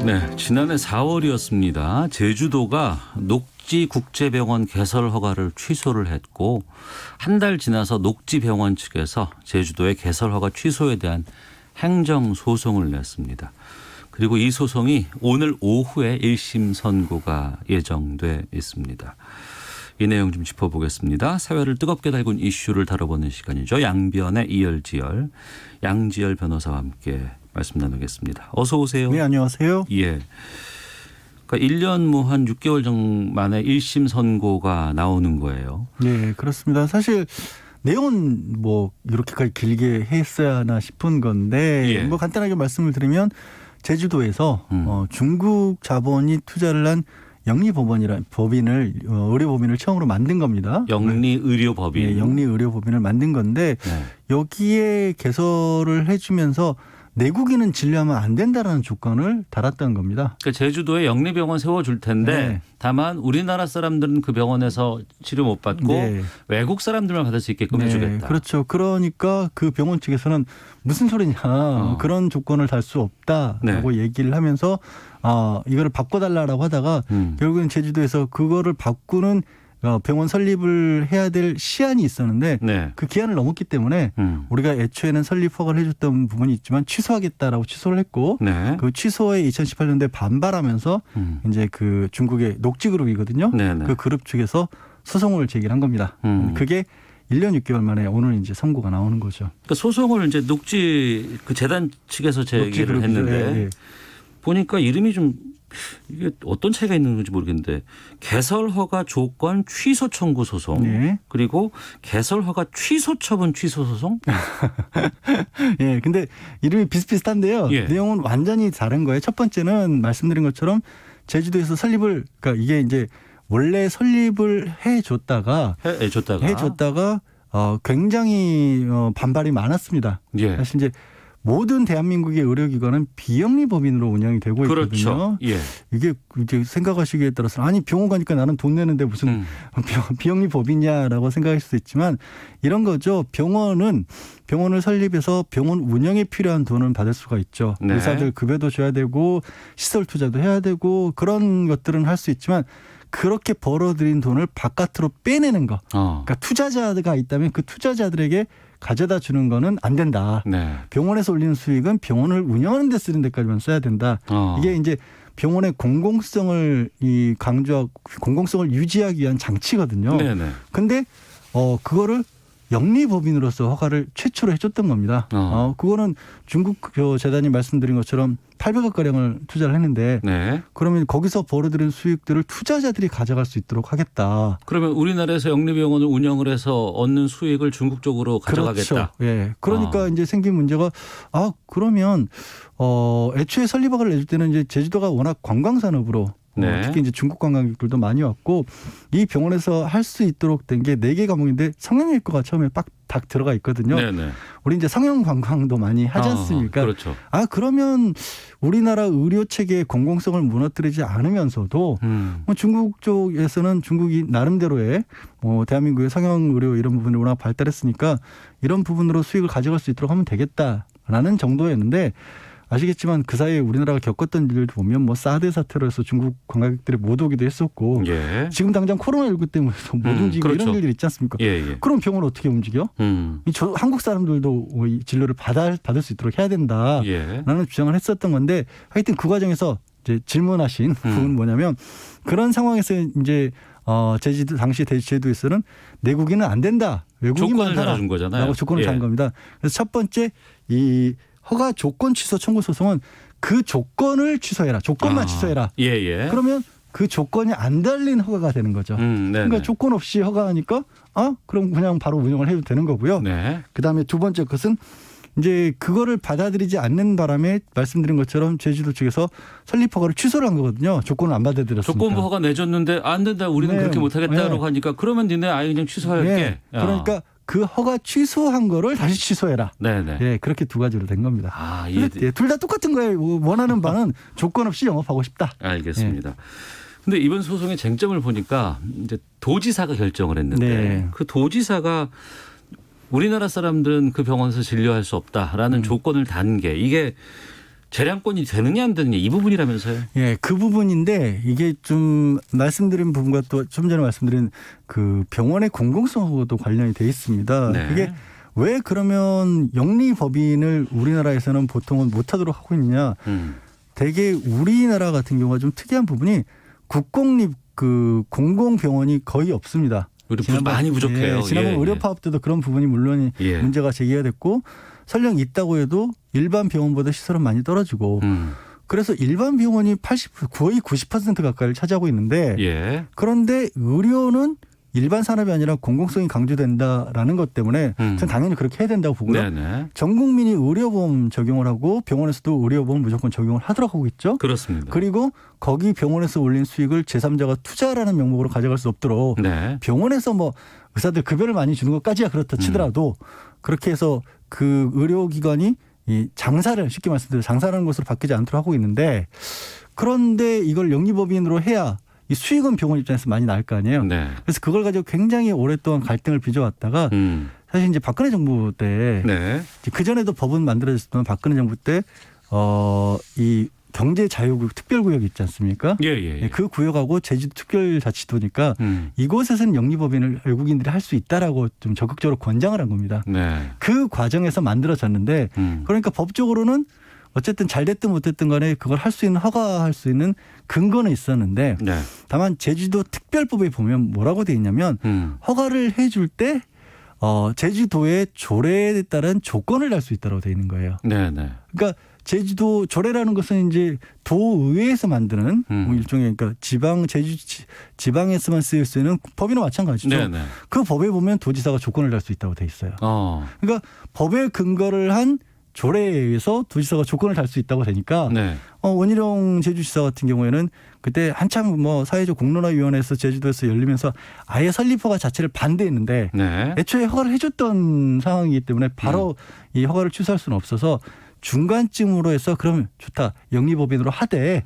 네, 지난해 4월이었습니다. 제주도가 녹지국제병원 개설 허가를 취소를 했고 한 달 지나서 녹지병원 측에서 제주도의 개설 허가 취소에 대한 행정소송을 냈습니다. 그리고 이 소송이 오늘 오후에 1심 선고가 예정돼 있습니다. 이 내용 좀 짚어보겠습니다. 사회를 뜨겁게 달군 이슈를 다뤄보는 시간이죠. 양변의 이열지열, 양지열 변호사와 함께 말씀 나누겠습니다. 어서 오세요. 네, 안녕하세요. 예. 그러니까 1년 한 6개월 정도 만에 1심 선고가 나오는 거예요. 네, 그렇습니다. 사실 내용은 뭐 이렇게까지 길게 했어야 하나 싶은 건데 예. 뭐 간단하게 말씀을 드리면 제주도에서 중국 자본이 투자를 한 영리법인을 의료법인을 처음으로 만든 겁니다. 영리의료법인. 네, 영리의료법인을 만든 건데 네. 여기에 개설을 해주면서 내국인은 진료하면 안 된다라는 조건을 달았던 겁니다. 그러니까 제주도에 영리병원 세워줄 텐데 네. 다만 우리나라 사람들은 그 병원에서 치료 못 받고 네. 외국 사람들만 받을 수 있게끔 해주겠다. 그렇죠. 그러니까 그 병원 측에서는 무슨 소리냐 그런 조건을 달 수 없다라고 얘기를 하면서 이거를 바꿔달라고 하다가 결국엔 제주도에서 그거를 바꾸는 병원 설립을 해야 될 시한이 있었는데 네. 그 기한을 넘었기 때문에 우리가 애초에는 설립 허가를 해줬던 부분이 있지만 취소하겠다라고 취소를 했고 네. 그 취소에 2018년도에 반발하면서 이제 그 중국의 녹지그룹이거든요. 네네. 그 그룹 측에서 소송을 제기한 겁니다. 그게 1년 6개월 만에 오늘 이제 선고가 나오는 거죠. 그러니까 소송을 이제 녹지 그 재단 측에서 제기를 했는데 예. 보니까 이름이 좀 이게 어떤 차이가 있는 건지 모르겠는데 개설 허가 조건 취소 청구 소송 네. 그리고 개설 허가 취소 처분 취소 소송. 예, 근데 이름이 비슷비슷한데요. 예. 내용은 완전히 다른 거예요. 첫 번째는 말씀드린 것처럼 제주도에서 설립을 그러니까 이게 이제 원래 설립을 해줬다가 굉장히 굉장히 반발이 많았습니다. 예. 사실 이제 모든 대한민국의 의료기관은 비영리법인으로 운영이 되고 그렇죠. 있거든요. 예. 이게 이제 생각하시기에 따라서 아니 병원 가니까 나는 돈 내는데 무슨 비영리법이냐라고 생각할 수도 있지만 이런 거죠. 병원을 설립해서 병원 운영에 필요한 돈을 받을 수가 있죠. 네. 의사들 급여도 줘야 되고 시설 투자도 해야 되고 그런 것들은 할 수 있지만 그렇게 벌어들인 돈을 바깥으로 빼내는 거. 그러니까 투자자가 있다면 그 투자자들에게 가져다 주는 거는 안 된다. 네. 병원에서 올리는 수익은 병원을 운영하는 데 쓰는 데까지만 써야 된다. 이게 이제 병원의 공공성을 공공성을 유지하기 위한 장치거든요. 네네. 근데 그거를 영리법인으로서 허가를 최초로 해줬던 겁니다. 그거는 중국 재단이 말씀드린 것처럼 800억 가량을 투자를 했는데 네. 그러면 거기서 벌어들인 수익들을 투자자들이 가져갈 수 있도록 하겠다. 그러면 우리나라에서 영리병원을 운영을 해서 얻는 수익을 중국 쪽으로 가져가겠다. 그렇죠. 예. 그러니까 이제 생긴 문제가 그러면 애초에 설립허가를 내줄 때는 이제 제주도가 워낙 관광산업으로 네. 특히 이제 중국 관광객들도 많이 왔고 이 병원에서 할 수 있도록 된 게 4개 과목인데 성형외과가 처음에 딱 들어가 있거든요. 네네. 우리 이제 성형 관광도 많이 하지 않습니까? 그렇죠. 그러면 우리나라 의료 체계의 공공성을 무너뜨리지 않으면서도 중국 쪽에서는 중국이 나름대로의 대한민국의 성형 의료 이런 부분이 워낙 발달했으니까 이런 부분으로 수익을 가져갈 수 있도록 하면 되겠다라는 정도였는데 아시겠지만 그 사이에 우리나라가 겪었던 일들 보면 뭐 사드 사태로 해서 중국 관광객들이 못 오기도 했었고 예. 지금 당장 코로나19 때문에 못 움직이고 그렇죠. 이런 일들이 있지 않습니까? 예. 그럼 병원을 어떻게 움직여? 한국 사람들도 이 진료를 받을 수 있도록 해야 된다라는 예. 주장을 했었던 건데 하여튼 그 과정에서 이제 질문하신 부분은 뭐냐면 그런 상황에서 이제 제주도 당시 제주도에서는 내국인은 안 된다. 외국인만 하라. 준 거잖아요. 라고 조건을 단 겁니다. 그래서 첫 번째 이 허가 조건 취소 청구 소송은 그 조건을 취소해라. 조건만 취소해라. 예. 그러면 그 조건이 안 달린 허가가 되는 거죠. 그러니까 조건 없이 허가하니까 그럼 그냥 바로 운영을 해도 되는 거고요. 네. 그다음에 두 번째 것은 이제 그거를 받아들이지 않는 바람에 말씀드린 것처럼 제주도 측에서 설립 허가를 취소를 한 거거든요. 조건을 안 받아들였으니까. 조건부 허가 내줬는데 안 된다. 우리는 그렇게 못하겠다라고 하니까 그러면 니네 아예 그냥 취소할게. 네. 그러니까 그 허가 취소한 거를 다시 취소해라. 네네. 예, 그렇게 두 가지로 된 겁니다. 둘 다 똑같은 거예요. 원하는 바는 조건 없이 영업하고 싶다. 알겠습니다. 근데 이번 소송의 쟁점을 보니까 이제 도지사가 결정을 했는데 그 도지사가 우리나라 사람들은 그 병원에서 진료할 수 없다라는 조건을 단 게 이게 재량권이 되느냐 안 되느냐 이 부분이라면서요. 예, 그 부분인데 이게 좀 말씀드린 부분과 또 좀 전에 말씀드린 그 병원의 공공성하고도 관련이 돼 있습니다. 네. 그게 왜 그러면 영리법인을 우리나라에서는 보통은 못하도록 하고 있느냐. 대개 우리나라 같은 경우가 좀 특이한 부분이 국공립 그 공공병원이 거의 없습니다. 많이 부족해요. 예, 지난번 의료 파업 때도 그런 부분이 물론 문제가 제기가 됐고 설령 있다고 해도 일반 병원보다 시설은 많이 떨어지고 그래서 일반 병원이 거의 90% 가까이를 차지하고 있는데 그런데 의료는 일반 산업이 아니라 공공성이 강조된다라는 것 때문에 저는 당연히 그렇게 해야 된다고 보고요. 전 국민이 의료보험 적용을 하고 병원에서도 의료보험 무조건 적용을 하도록 하고 있죠. 그렇습니다. 그리고 거기 병원에서 올린 수익을 제3자가 투자라는 명목으로 가져갈 수 없도록 병원에서 뭐 의사들 급여를 많이 주는 것까지야 그렇다 치더라도 그렇게 해서 그 의료기관이 이 장사를 쉽게 말씀드려 장사라는 것으로 바뀌지 않도록 하고 있는데 그런데 이걸 영리법인으로 해야 이 수익은 병원 입장에서 많이 나을 거 아니에요. 그래서 그걸 가지고 굉장히 오랫동안 갈등을 빚어왔다가 사실 이제 박근혜 정부 때 그 전에도 법은 만들어졌지만 박근혜 정부 때 이 경제 자유구역 특별구역이 있지 않습니까? 그 구역하고 제주도 특별자치도니까 이곳에서는 영리법인을 외국인들이 할 수 있다라고 좀 적극적으로 권장을 한 겁니다. 그 과정에서 만들어졌는데 그러니까 법적으로는 어쨌든 잘 됐든 못됐든 간에 그걸 할 수 있는 허가할 수 있는 근거는 있었는데 다만 제주도 특별법에 보면 뭐라고 돼 있냐면 허가를 해줄 때 제주도의 조례에 따른 조건을 달 수 있다고 돼 있는 거예요. 그러니까 제주도 조례라는 것은 이제 도의회에서 만드는 일종의 그러니까 지방에서만 쓰일 수 있는 법이나 마찬가지죠. 그 법에 보면 도지사가 조건을 달 수 있다고 돼 있어요. 그러니까 법에 근거를 한 조례에 의해서 도지사가 조건을 달 수 있다고 되니까 원희룡 제주지사 같은 경우에는 그때 한참 뭐 사회적 공론화위원회에서 제주도에서 열리면서 아예 설립허가 자체를 반대했는데 애초에 허가를 해줬던 상황이기 때문에 바로 이 허가를 취소할 수는 없어서 중간쯤으로 해서 그러면 좋다. 영리법인으로 하되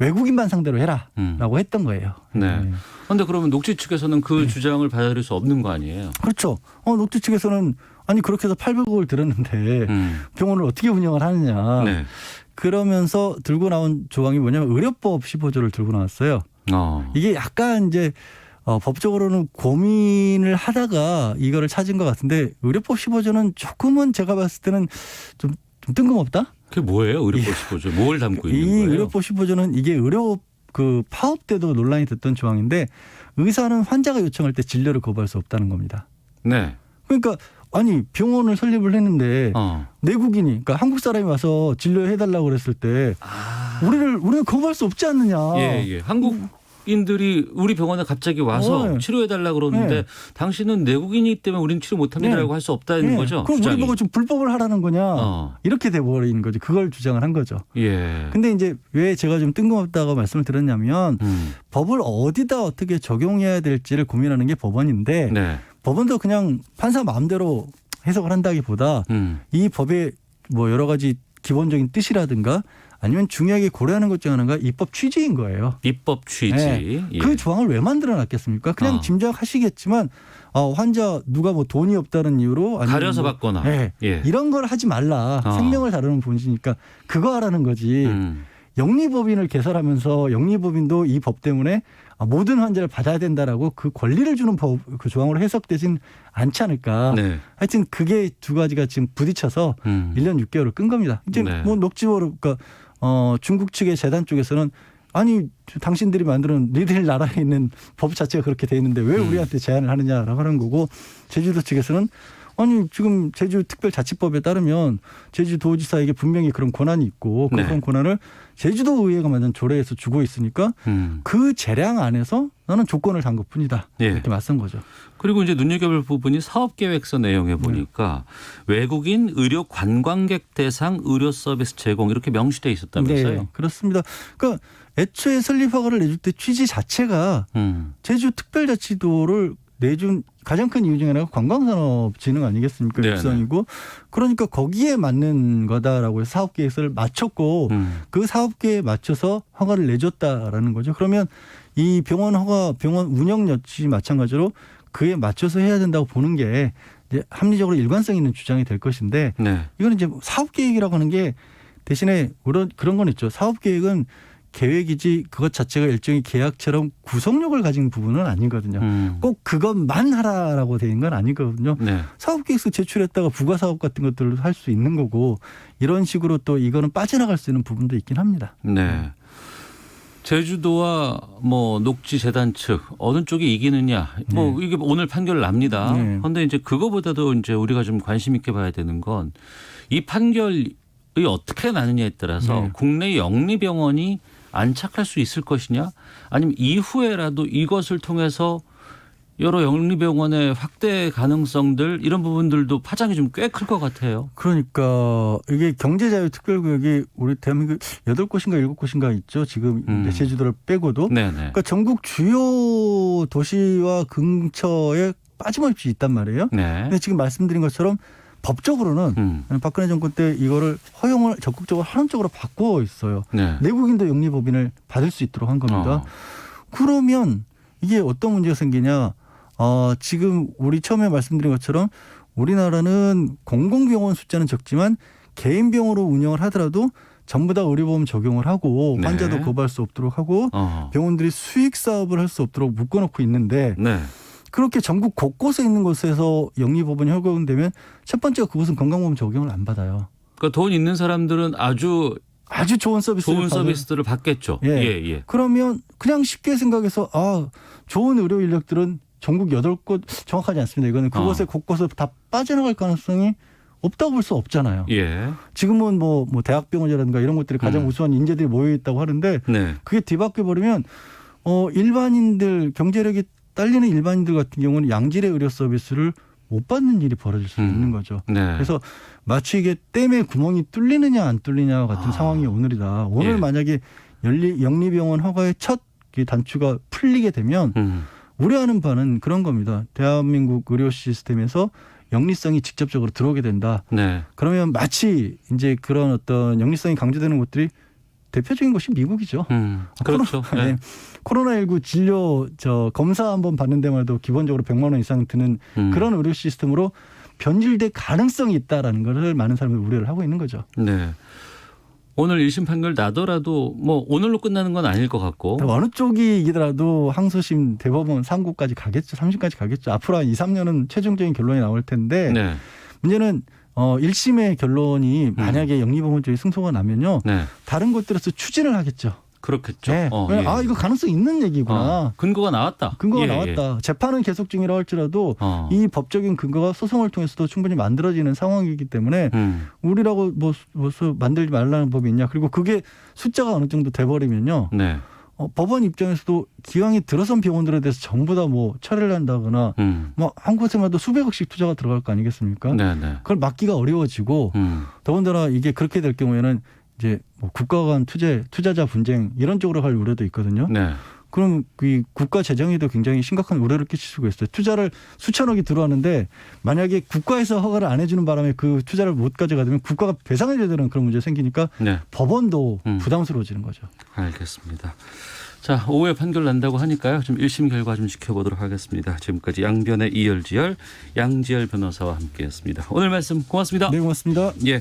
외국인만 상대로 해라라고 했던 거예요. 그런데 그러면 녹지 측에서는 그 주장을 받아들일 수 없는 거 아니에요? 그렇죠. 녹지 측에서는 아니 그렇게 해서 800억을 들었는데 병원을 어떻게 운영을 하느냐. 그러면서 들고 나온 조항이 뭐냐면 의료법 15조를 들고 나왔어요. 이게 약간 이제 법적으로는 고민을 하다가 이거를 찾은 것 같은데 의료법 15조는 조금은 제가 봤을 때는 좀 뜬금없다? 그게 뭐예요? 의료법 15조. 뭘 담고 있는 거예요? 이 의료법 15조는 이게 의료 그 파업 때도 논란이 됐던 조항인데 의사는 환자가 요청할 때 진료를 거부할 수 없다는 겁니다. 그러니까 아니 병원을 설립을 했는데 내국인이 그러니까 한국 사람이 와서 진료해달라고 그랬을 때 우리는 거부할 수 없지 않느냐. 한국인들이 우리 병원에 갑자기 와서 치료해달라고 그러는데 당신은 내국인이기 때문에 우리는 치료 못합니다라고 할 수 없다는 거죠. 그럼 주장이. 우리 보고 좀 불법을 하라는 거냐. 이렇게 돼버린 거죠. 그걸 주장을 한 거죠. 근데 이제 왜 제가 좀 뜬금없다고 말씀을 드렸냐면 법을 어디다 어떻게 적용해야 될지를 고민하는 게 법원인데 법원도 그냥 판사 마음대로 해석을 한다기보다 이 법의 뭐 여러 가지 기본적인 뜻이라든가 아니면 중요하게 고려하는 것 중 하나가 입법 취지인 거예요. 입법 취지. 그 조항을 왜 만들어 놨겠습니까? 그냥 짐작하시겠지만 환자 누가 뭐 돈이 없다는 이유로 아니면 가려서 받거나 이런 걸 하지 말라. 생명을 다루는 본이니까 그거 하라는 거지. 영리법인을 개설하면서 영리법인도 이 법 때문에 모든 환자를 받아야 된다라고 그 권리를 주는 법, 그 조항으로 해석되진 않지 않을까. 하여튼 그게 두 가지가 지금 부딪혀서 1년 6개월을 끈 겁니다. 이제 뭐 녹지법으로 그러니까 중국 측의 재단 쪽에서는 아니 당신들이 만드는 니들 나라에 있는 법 자체가 그렇게 돼 있는데 왜 우리한테 제한을 하느냐라고 하는 거고 제주도 측에서는 아니 지금 제주특별자치법에 따르면 제주도지사에게 분명히 그런 권한이 있고 그런 권한을 제주도의회가 만든 조례에서 주고 있으니까 그 재량 안에서 나는 조건을 단 것뿐이다. 이렇게 맞선 거죠. 그리고 이제 눈여겨볼 부분이 사업계획서 내용에 보니까 외국인 의료 관광객 대상 의료 서비스 제공 이렇게 명시되어 있었다면서요? 그렇습니다. 그러니까 애초에 설립 허가를 내줄 때 취지 자체가 제주특별자치도를 내준 가장 큰 이유 중에 하나가 관광산업진흥 아니겠습니까? 육성이고 그러니까 거기에 맞는 거다라고 해서 사업계획서를 맞췄고 그 사업계획에 맞춰서 허가를 내줬다라는 거죠. 그러면 이 병원 운영 역시 마찬가지로 그에 맞춰서 해야 된다고 보는 게 이제 합리적으로 일관성 있는 주장이 될 것인데 이거는 이제 사업계획이라고 하는 게 대신에 그런 건 있죠. 사업 계획은 계획이지 그것 자체가 일종의 계약처럼 구속력을 가진 부분은 아니거든요. 꼭 그것만 하라라고 되는 건 아니거든요. 네. 사업계획서 제출했다가 부가사업 같은 것들을 할 수 있는 거고 이런 식으로 또 이거는 빠져나갈 수 있는 부분도 있긴 합니다. 네. 제주도와 뭐 녹지 재단 측 어느 쪽이 이기느냐 뭐 이게 오늘 판결 납니다. 그런데 이제 그거보다도 이제 우리가 좀 관심 있게 봐야 되는 건 이 판결이 어떻게 나느냐에 따라서 국내 영리병원이 안착할 수 있을 것이냐 아니면 이후에라도 이것을 통해서 여러 영리병원의 확대 가능성들 이런 부분들도 파장이 좀 꽤 클 것 같아요. 그러니까 이게 경제자유특별구역이 우리 대한민국 8곳인가 7곳인가 있죠. 지금 제주도를 빼고도. 네네. 그러니까 전국 주요 도시와 근처에 빠짐없이 있단 말이에요. 네. 근데 지금 말씀드린 것처럼 법적으로는 박근혜 정권 때 이거를 허용을 적극적으로 하는 쪽으로 바꾸어 있어요. 네. 내국인도 영리법인을 받을 수 있도록 한 겁니다. 그러면 이게 어떤 문제가 생기냐. 지금 우리 처음에 말씀드린 것처럼 우리나라는 공공병원 숫자는 적지만 개인 병원으로 운영을 하더라도 전부 다 의료보험 적용을 하고 환자도 거부할 수 없도록 하고 병원들이 수익 사업을 할 수 없도록 묶어놓고 있는데 네. 그렇게 전국 곳곳에 있는 곳에서 영리법원이 허용되면 첫 번째가 그곳은 건강보험 적용을 안 받아요. 그러니까 돈 있는 사람들은 아주 좋은 서비스들을 받겠죠. 예. 그러면 그냥 쉽게 생각해서 좋은 의료 인력들은 전국 8곳 정확하지 않습니다. 이거는 그곳에 곳곳에 다 빠져나갈 가능성이 없다고 볼 수 없잖아요. 예. 지금은 뭐 대학병원이라든가 이런 것들이 가장 우수한 인재들이 모여 있다고 하는데 그게 뒤바뀌어 버리면 일반인들 경제력이 딸리는 일반인들 같은 경우는 양질의 의료 서비스를 못 받는 일이 벌어질 수 있는 거죠. 네. 그래서 마치 이게 댐에 구멍이 뚫리느냐 안 뚫리냐 같은 상황이 오늘이다. 오늘 만약에 영리병원 허가의 첫 단추가 풀리게 되면 우려하는 바는 그런 겁니다. 대한민국 의료 시스템에서 영리성이 직접적으로 들어오게 된다. 네. 그러면 마치 이제 그런 어떤 영리성이 강조되는 곳들이 대표적인 곳이 미국이죠. 그렇죠. 코로나19 진료 검사 한번 받는 데만 해도 기본적으로 100만 원 이상 드는 그런 의료 시스템으로 변질될 가능성이 있다라는 것을 많은 사람들이 우려를 하고 있는 거죠. 네. 오늘 1심 판결 나더라도 뭐 오늘로 끝나는 건 아닐 것 같고. 어느 쪽이 이기더라도 항소심 대법원 3구까지 가겠죠. 3심까지 가겠죠. 앞으로 한 2, 3년은 최종적인 결론이 나올 텐데 문제는 1심의 결론이 만약에 영리병원 쪽에 승소가 나면요. 다른 곳들에서 추진을 하겠죠. 그렇겠죠. 이거 가능성 있는 얘기구나. 근거가 나왔다. 나왔다. 재판은 계속 중이라 할지라도 이 법적인 근거가 소송을 통해서도 충분히 만들어지는 상황이기 때문에 우리라고 뭐 만들지 말라는 법이 있냐. 그리고 그게 숫자가 어느 정도 돼버리면요. 법원 입장에서도 기왕에 들어선 병원들에 대해서 전부 다 뭐 철회를 한다거나 뭐 한 곳에마다 수백억씩 투자가 들어갈 거 아니겠습니까? 그걸 막기가 어려워지고 더군다나 이게 그렇게 될 경우에는 이제 뭐 국가 간 투자자 분쟁 이런 쪽으로 갈 우려도 있거든요. 그럼 그 국가 재정에도 굉장히 심각한 우려를 끼칠 수가 있어요. 투자를 수천억이 들어왔는데 만약에 국가에서 허가를 안 해주는 바람에 그 투자를 못 가져가면 국가가 배상해줘야 되는 그런 문제 생기니까 법원도 부담스러워지는 거죠. 알겠습니다. 자, 오후에 판결 난다고 하니까요. 좀 1심 결과 좀 지켜보도록 하겠습니다. 지금까지 양변의 이열지열 양지열 변호사와 함께했습니다. 오늘 말씀 고맙습니다. 네, 고맙습니다. 예.